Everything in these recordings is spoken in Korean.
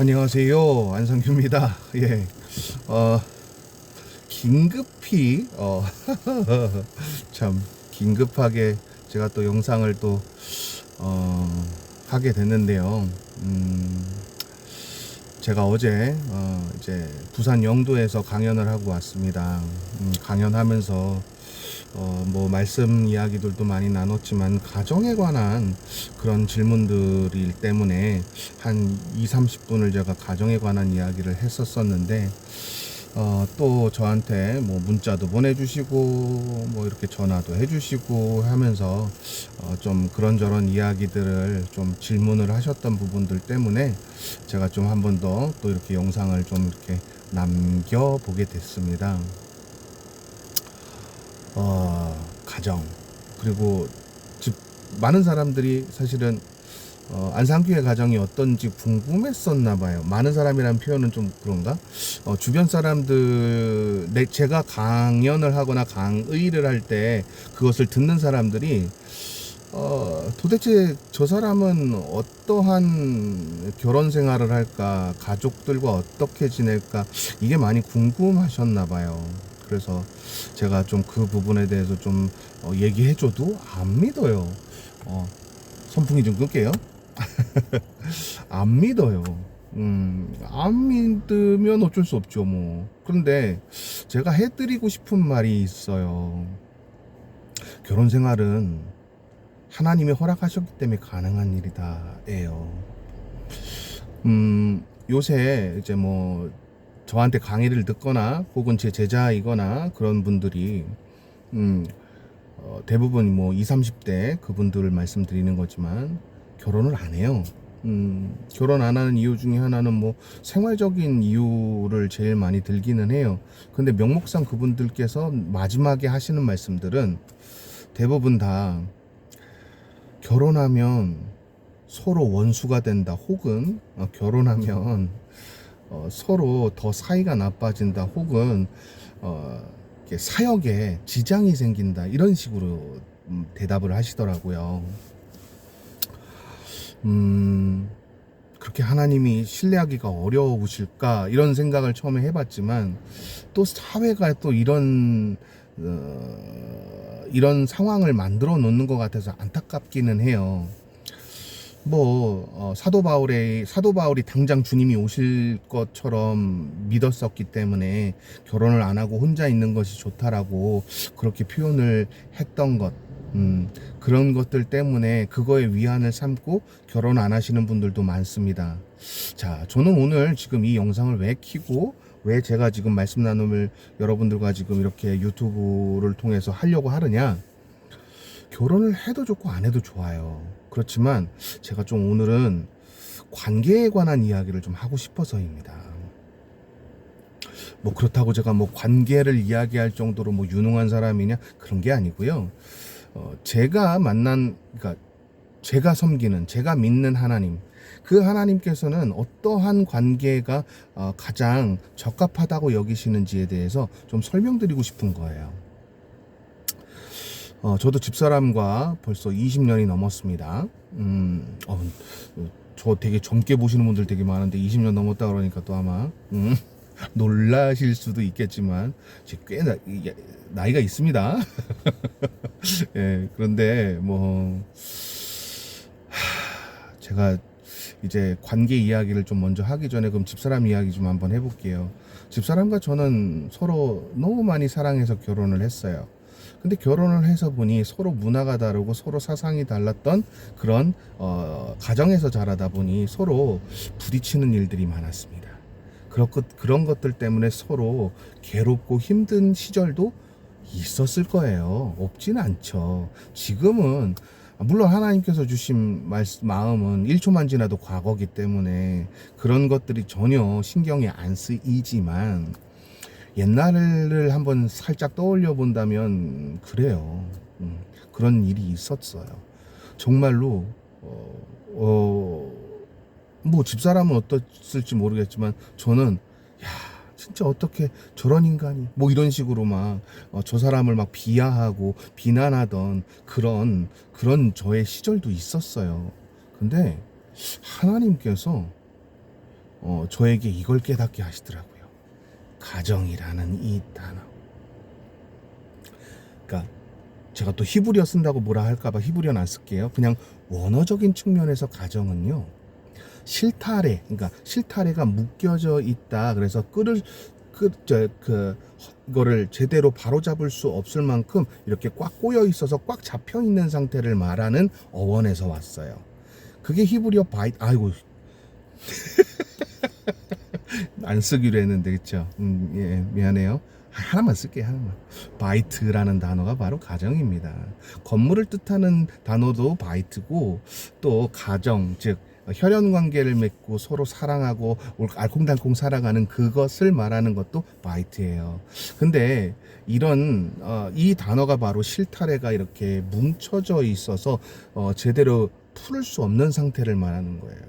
안녕하세요, 안성규입니다. 예, 어, 긴급히, 참, 긴급하게 제가 또 영상을 또, 어, 하게 됐는데요. 제가 어제, 이제, 부산 영도에서 강연을 하고 왔습니다. 강연하면서, 뭐, 말씀 이야기들도 많이 나눴지만, 가정에 관한 그런 질문들이 때문에 한 2, 30분을 제가 가정에 관한 이야기를 했었었는데, 또 저한테 뭐 문자도 보내주시고 뭐 이렇게 전화도 해주시고 하면서 좀 그런저런 이야기들을 좀 질문을 하셨던 부분들 때문에 제가 좀 한 번 더 또 이렇게 영상을 좀 이렇게 남겨보게 됐습니다. 가정 그리고 집 많은 사람들이 사실은 안상규의 가정이 어떤지 궁금했었나 봐요. 많은 사람이라는 표현은 좀 그런가? 주변 사람들, 제가 강연을 하거나 강의를 할 때 그것을 듣는 사람들이, 도대체 저 사람은 어떠한 결혼 생활을 할까? 가족들과 어떻게 지낼까? 이게 많이 궁금하셨나 봐요. 그래서 제가 좀 그 부분에 대해서 좀 얘기해줘도 안 믿어요. 선풍기 좀 끌게요. 안 믿어요. 안 믿으면 어쩔 수 없죠, 뭐. 그런데 제가 해드리고 싶은 말이 있어요. 결혼 생활은 하나님이 허락하셨기 때문에 가능한 일이다예요. 요새 이제 뭐 저한테 강의를 듣거나 혹은 제 제자이거나 그런 분들이 대부분 뭐 20, 30대 그분들을 말씀드리는 거지만 결혼을 안 해요. 결혼 안 하는 이유 중에 하나는 뭐 생활적인 이유를 제일 많이 들기는 해요. 근데 명목상 그분들께서 마지막에 하시는 말씀들은 대부분 다 결혼하면 서로 원수가 된다, 혹은 결혼하면 서로 더 사이가 나빠진다, 혹은 사역에 지장이 생긴다, 이런 식으로 대답을 하시더라고요. 그렇게 하나님이 신뢰하기가 어려우실까 이런 생각을 처음에 해봤지만 또 사회가 또 이런 상황을 만들어 놓는 것 같아서 안타깝기는 해요. 뭐 사도 바울이 당장 주님이 오실 것처럼 믿었었기 때문에 결혼을 안 하고 혼자 있는 것이 좋다라고 그렇게 표현을 했던 것, 그런 것들 때문에 그거에 위안을 삼고 결혼 안 하시는 분들도 많습니다. 자, 저는 오늘 지금 이 영상을 왜 켜고 왜 제가 지금 말씀 나눔을 여러분들과 지금 이렇게 유튜브를 통해서 하려고 하느냐? 결혼을 해도 좋고 안 해도 좋아요. 그렇지만 제가 좀 오늘은 관계에 관한 이야기를 좀 하고 싶어서입니다. 뭐 그렇다고 제가 뭐 관계를 이야기할 정도로 뭐 유능한 사람이냐, 그런 게 아니고요. 그러니까 제가 섬기는, 제가 믿는 하나님, 그 하나님께서는 어떠한 관계가 가장 적합하다고 여기시는지에 대해서 좀 설명드리고 싶은 거예요. 저도 집사람과 벌써 20년이 넘었습니다. 저 되게 젊게 보시는 분들 되게 많은데 20년 넘었다 그러니까 또 아마 놀라실 수도 있겠지만 꽤 나이가 있습니다. 예, 그런데 뭐 제가 이제 관계 이야기를 좀 먼저 하기 전에 그럼 집사람 이야기 좀 한번 해볼게요. 집사람과 저는 서로 너무 많이 사랑해서 결혼을 했어요. 근데 결혼을 해서 보니 서로 문화가 다르고 서로 사상이 달랐던 그런 가정에서 자라다 보니 서로 부딪히는 일들이 많았습니다. 그런 것들 때문에 서로 괴롭고 힘든 시절도 있었을 거예요. 없지는 않죠. 지금은 물론 하나님께서 주신 마음은 1초만 지나도 과거기 때문에 그런 것들이 전혀 신경이 안 쓰이지만 옛날을 한번 살짝 떠올려 본다면 그래요. 그런 일이 있었어요. 정말로 뭐 집사람은 어떻을지 모르겠지만 저는 야, 진짜 어떻게 저런 인간이 뭐 이런 식으로 막 저 사람을 막 비하하고 비난하던 그런 저의 시절도 있었어요. 근데 하나님께서 저에게 이걸 깨닫게 하시더라고요. 가정이라는 이 단어. 그러니까 제가 또 히브리어 쓴다고 뭐라 할까봐 히브리어는 안 쓸게요. 그냥 원어적인 측면에서 가정은요, 실타래, 그러니까 실타래가 묶여져 있다. 그래서 이거를 제대로 바로잡을 수 없을 만큼 이렇게 꽉 꼬여 있어서 꽉 잡혀 있는 상태를 말하는 어원에서 왔어요. 그게 히브리어 아이고 안 쓰기로 했는데, 그쵸? 예, 미안해요. 하나만 쓸게요, 하나만. 바이트라는 단어가 바로 가정입니다. 건물을 뜻하는 단어도 바이트고, 또 가정, 즉 혈연 관계를 맺고 서로 사랑하고 알콩달콩 살아가는 그것을 말하는 것도 바이트예요. 근데 이런 이 단어가 바로 실타래가 이렇게 뭉쳐져 있어서 제대로 풀을 수 없는 상태를 말하는 거예요.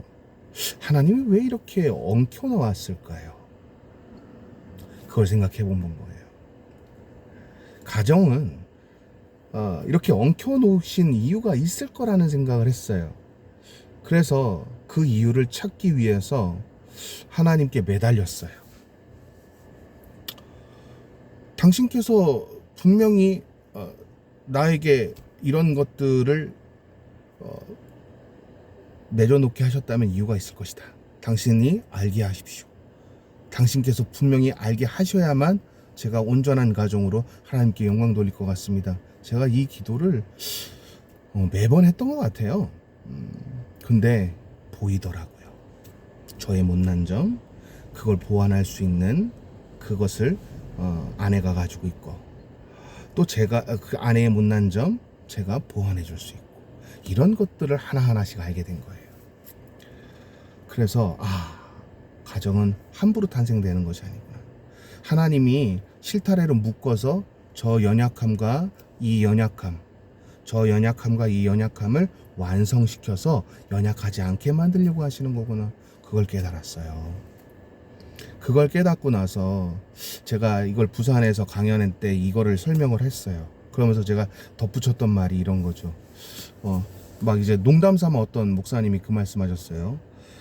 하나님이 왜 이렇게 엉켜 놓았을까요? 그걸 생각해 본 거예요. 가정은 이렇게 엉켜 놓으신 이유가 있을 거라는 생각을 했어요. 그래서 그 이유를 찾기 위해서 하나님께 매달렸어요. 당신께서 분명히 나에게 이런 것들을 내려놓게 하셨다면 이유가 있을 것이다. 당신이 알게 하십시오. 당신께서 분명히 알게 하셔야만 제가 온전한 가정으로 하나님께 영광 돌릴 것 같습니다. 제가 이 기도를 매번 했던 것 같아요. 근데 보이더라고요. 저의 못난 점, 그걸 보완할 수 있는 그것을 아내가 가지고 있고, 또 제가 그 아내의 못난 점 제가 보완해 줄 수 있고, 이런 것들을 하나하나씩 알게 된 거예요. 그래서 가정은 함부로 탄생되는 것이 아니구나. 하나님이 실타래로 묶어서 저 연약함과 이 연약함을 완성시켜서 연약하지 않게 만들려고 하시는 거구나. 그걸 깨달았어요. 그걸 깨닫고 나서 제가 이걸 부산에서 강연회 때 이거를 설명을 했어요. 그러면서 제가 덧붙였던 말이 이런 거죠. 막 이제 농담 삼아 어떤 목사님이 그 말씀하셨어요.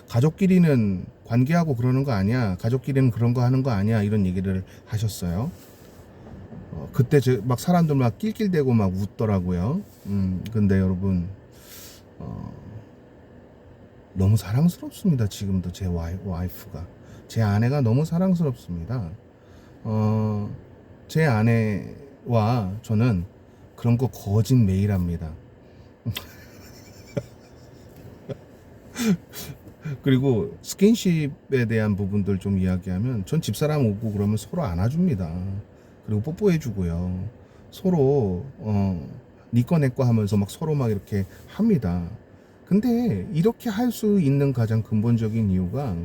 가족끼리는 관계하고 그러는 거 아니야. 가족끼리는 그런 거 하는 거 아니야. 이런 얘기를 하셨어요. 그때 막 사람들 막 낄낄대고 막 웃더라고요. 근데 여러분, 너무 사랑스럽습니다. 지금도 제 와이프가. 제 아내가 너무 사랑스럽습니다. 제 아내와 저는 그런 거 거짓 매일 합니다. 그리고 스킨십에 대한 부분들 좀 이야기하면, 전 집사람 오고 그러면 서로 안아줍니다. 그리고 뽀뽀해주고요. 서로 니꺼 내꺼 하면서 막 서로 막 이렇게 합니다. 근데 이렇게 할 수 있는 가장 근본적인 이유가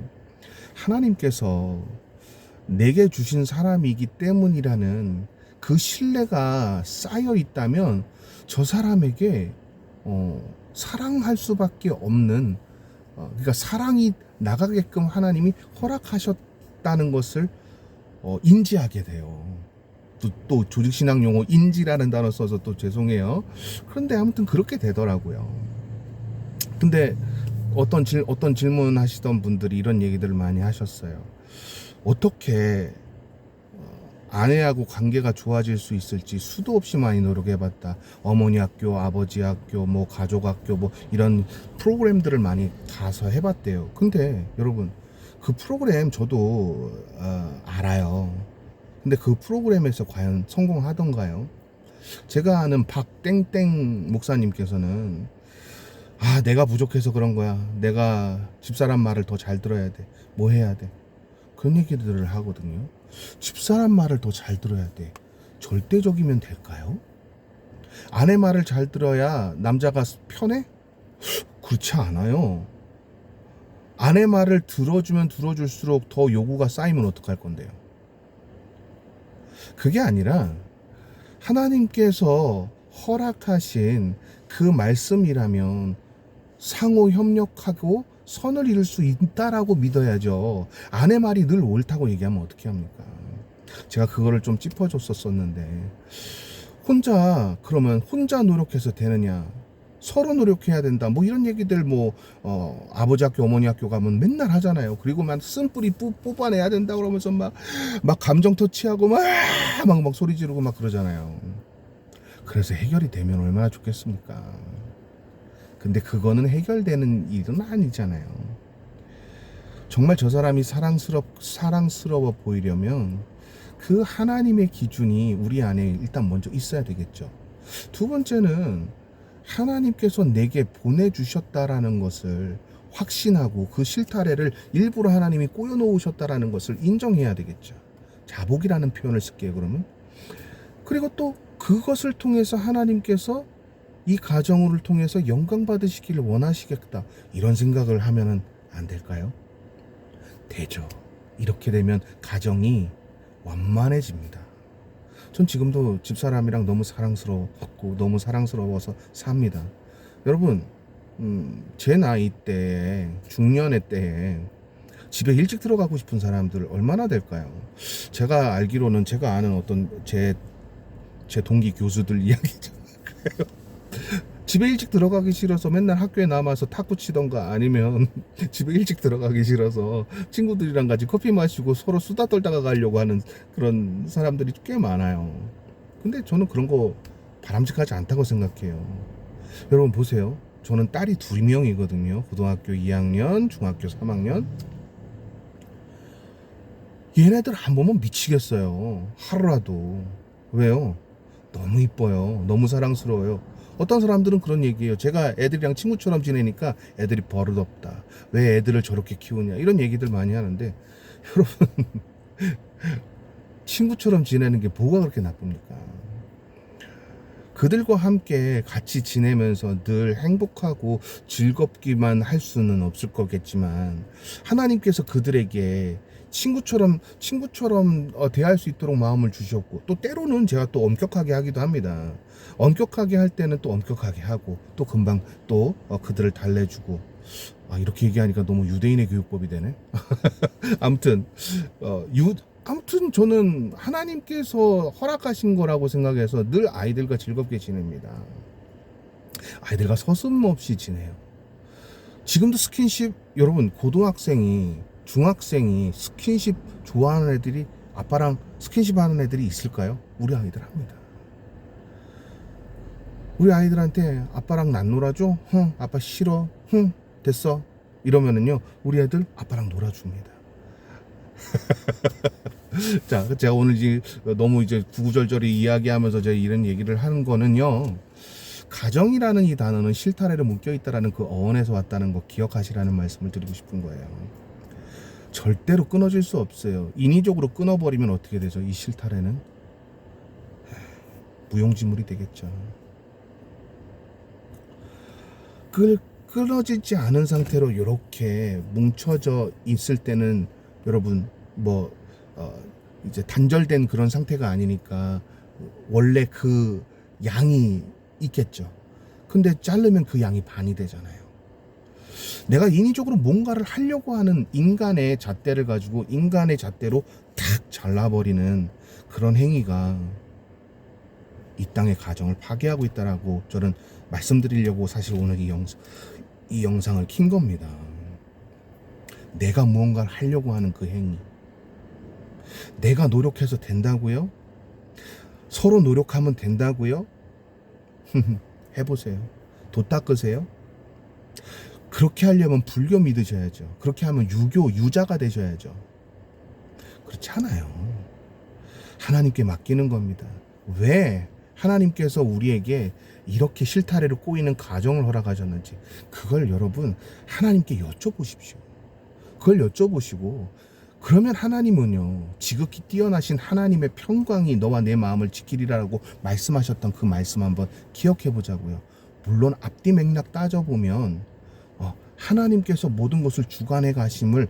하나님께서 내게 주신 사람이기 때문이라는 그 신뢰가 쌓여 있다면 저 사람에게 사랑할 수밖에 없는, 그러니까 사랑이 나가게끔 하나님이 허락하셨다는 것을 인지하게 돼요. 또 조직신앙 용어 인지라는 단어 써서 또 죄송해요. 그런데 아무튼 그렇게 되더라고요. 근데 어떤 질문 하시던 분들이 이런 얘기들을 많이 하셨어요. 어떻게 아내하고 관계가 좋아질 수 있을지 수도 없이 많이 노력해봤다. 어머니 학교, 아버지 학교, 뭐 가족 학교, 뭐 이런 프로그램들을 많이 가서 해봤대요. 근데 여러분, 그 프로그램 저도 알아요. 근데 그 프로그램에서 과연 성공하던가요? 제가 아는 박땡땡 목사님께서는 내가 부족해서 그런 거야. 내가 집사람 말을 더 잘 들어야 돼. 뭐 해야 돼? 그런 얘기들을 하거든요. 집사람 말을 더 잘 들어야 돼. 절대적이면 될까요? 아내 말을 잘 들어야 남자가 편해? 그렇지 않아요. 아내 말을 들어주면 들어줄수록 더 요구가 쌓이면 어떡할 건데요? 그게 아니라 하나님께서 허락하신 그 말씀이라면 상호 협력하고 선을 이룰 수 있다라고 믿어야죠. 아내 말이 늘 옳다고 얘기하면 어떻게 합니까? 제가 그거를 좀 짚어줬었는데, 그러면 혼자 노력해서 되느냐? 서로 노력해야 된다. 뭐 이런 얘기들 뭐 아버지 학교 어머니 학교 가면 맨날 하잖아요. 그리고 막 쓴뿌리 뽑아내야 된다 그러면서 막 감정 터치하고 막 소리 지르고 막 그러잖아요. 그래서 해결이 되면 얼마나 좋겠습니까? 근데 그거는 해결되는 일은 아니잖아요. 정말 저 사람이 사랑스러워 보이려면 그 하나님의 기준이 우리 안에 일단 먼저 있어야 되겠죠. 두 번째는 하나님께서 내게 보내주셨다라는 것을 확신하고 그 실타래를 일부러 하나님이 꼬여놓으셨다라는 것을 인정해야 되겠죠. 자복이라는 표현을 쓸게요, 그러면. 그리고 또 그것을 통해서 하나님께서 이 가정을 통해서 영광 받으시기를 원하시겠다. 이런 생각을 하면은 안 될까요? 되죠. 이렇게 되면 가정이 완만해집니다. 전 지금도 집사람이랑 너무 사랑스러웠고 너무 사랑스러워서 삽니다. 여러분, 제 나이 때에 중년의 때에 집에 일찍 들어가고 싶은 사람들 얼마나 될까요? 제가 알기로는 제가 아는 어떤 제 동기 교수들 이야기잖아요. 집에 일찍 들어가기 싫어서 맨날 학교에 남아서 탁구 치던가 아니면 집에 일찍 들어가기 싫어서 친구들이랑 같이 커피 마시고 서로 수다 떨다가 가려고 하는 그런 사람들이 꽤 많아요. 근데 저는 그런 거 바람직하지 않다고 생각해요. 여러분 보세요. 저는 딸이 2명이거든요. 고등학교 2학년, 중학교 3학년. 얘네들 안 보면 미치겠어요. 하루라도. 왜요? 너무 이뻐요. 너무 사랑스러워요. 어떤 사람들은 그런 얘기예요. 제가 애들이랑 친구처럼 지내니까 애들이 버릇없다. 왜 애들을 저렇게 키우냐. 이런 얘기들 많이 하는데 여러분 친구처럼 지내는 게 뭐가 그렇게 나쁩니까? 그들과 함께 같이 지내면서 늘 행복하고 즐겁기만 할 수는 없을 거겠지만 하나님께서 그들에게 친구처럼 대할 수 있도록 마음을 주셨고 또 때로는 제가 또 엄격하게 하기도 합니다. 엄격하게 할 때는 또 엄격하게 하고 또 금방 또 그들을 달래주고 이렇게 얘기하니까 너무 유대인의 교육법이 되네. 아무튼 아무튼 저는 하나님께서 허락하신 거라고 생각해서 늘 아이들과 즐겁게 지냅니다. 아이들과 서슴없이 지내요. 지금도 스킨십, 여러분 고등학생이 중학생이 스킨십 좋아하는 애들이 아빠랑 스킨십 하는 애들이 있을까요? 우리 아이들 합니다. 우리 아이들한테 아빠랑 안 놀아줘? 아빠 싫어? 됐어? 이러면은요 우리 애들 아빠랑 놀아줍니다. 자, 제가 오늘 너무 구구절절히 이야기하면서 제가 이런 얘기를 하는 거는요, 가정이라는 이 단어는 실타래로 묶여 있다라는 그 어원에서 왔다는 거 기억하시라는 말씀을 드리고 싶은 거예요. 절대로 끊어질 수 없어요. 인위적으로 끊어버리면 어떻게 되죠? 이 실타래는 무용지물이 되겠죠. 끊어지지 않은 상태로 이렇게 뭉쳐져 있을 때는 여러분 이제 단절된 그런 상태가 아니니까 원래 그 양이 있겠죠. 근데 자르면 그 양이 반이 되잖아요. 내가 인위적으로 뭔가를 하려고 하는 인간의 잣대를 가지고 인간의 잣대로 탁 잘라버리는 그런 행위가 이 땅의 가정을 파괴하고 있다라고 저는 말씀드리려고 사실 오늘 이 영상을 킨 겁니다. 내가 무언가를 하려고 하는 그 행위. 내가 노력해서 된다고요? 서로 노력하면 된다고요? 해보세요. 도 닦으세요. 그렇게 하려면 불교 믿으셔야죠. 그렇게 하면 유자가 되셔야죠. 그렇지 않아요. 하나님께 맡기는 겁니다. 왜 하나님께서 우리에게 이렇게 실타래를 꼬이는 가정을 허락하셨는지 그걸 여러분 하나님께 여쭤보십시오. 그걸 여쭤보시고 그러면 하나님은요 지극히 뛰어나신 하나님의 평강이 너와 내 마음을 지키리라고 말씀하셨던 그 말씀 한번 기억해 보자고요. 물론 앞뒤 맥락 따져보면 하나님께서 모든 것을 주관해 가심을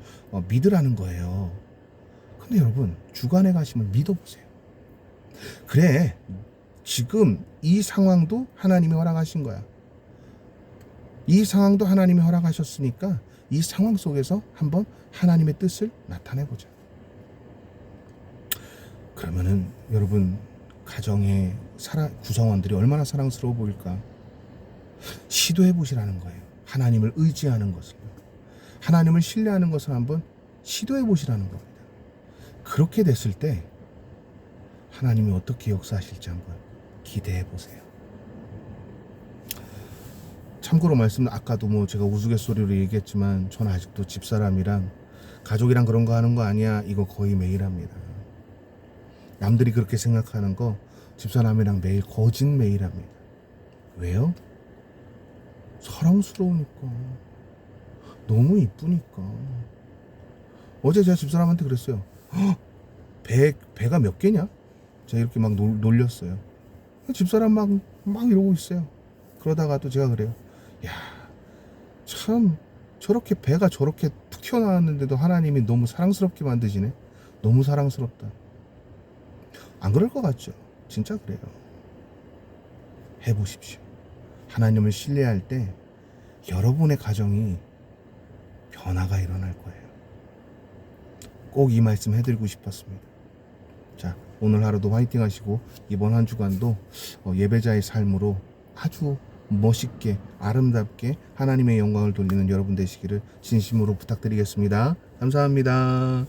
믿으라는 거예요. 근데 여러분 주관해 가심을 믿어보세요. 그래 지금 이 상황도 하나님이 허락하신 거야. 이 상황도 하나님이 허락하셨으니까 이 상황 속에서 한번 하나님의 뜻을 나타내보자. 그러면은 여러분 가정의 구성원들이 얼마나 사랑스러워 보일까? 시도해 보시라는 거예요. 하나님을 의지하는 것을, 하나님을 신뢰하는 것을 한번 시도해 보시라는 겁니다. 그렇게 됐을 때 하나님이 어떻게 역사하실지 한번 기대해 보세요. 참고로 말씀, 아까도 뭐 제가 우스갯소리로 얘기했지만 저는 아직도 집사람이랑 가족이랑 그런 거 하는 거 아니야, 이거 거의 매일 합니다. 남들이 그렇게 생각하는 거 집사람이랑 매일 거짓 매일 합니다. 왜요? 사랑스러우니까, 너무 이쁘니까. 어제 제가 집사람한테 그랬어요. 배가 몇 개냐? 제가 이렇게 막 놀렸어요. 집사람 막 이러고 있어요. 그러다가 또 제가 그래요. 야, 참 저렇게 배가 저렇게 툭 튀어나왔는데도 하나님이 너무 사랑스럽게 만드시네. 너무 사랑스럽다. 안 그럴 것 같죠? 진짜 그래요. 해보십시오. 하나님을 신뢰할 때 여러분의 가정이 변화가 일어날 거예요. 꼭 이 말씀 해드리고 싶었습니다. 자, 오늘 하루도 화이팅 하시고 이번 한 주간도 예배자의 삶으로 아주 멋있게 아름답게 하나님의 영광을 돌리는 여러분 되시기를 진심으로 부탁드리겠습니다. 감사합니다.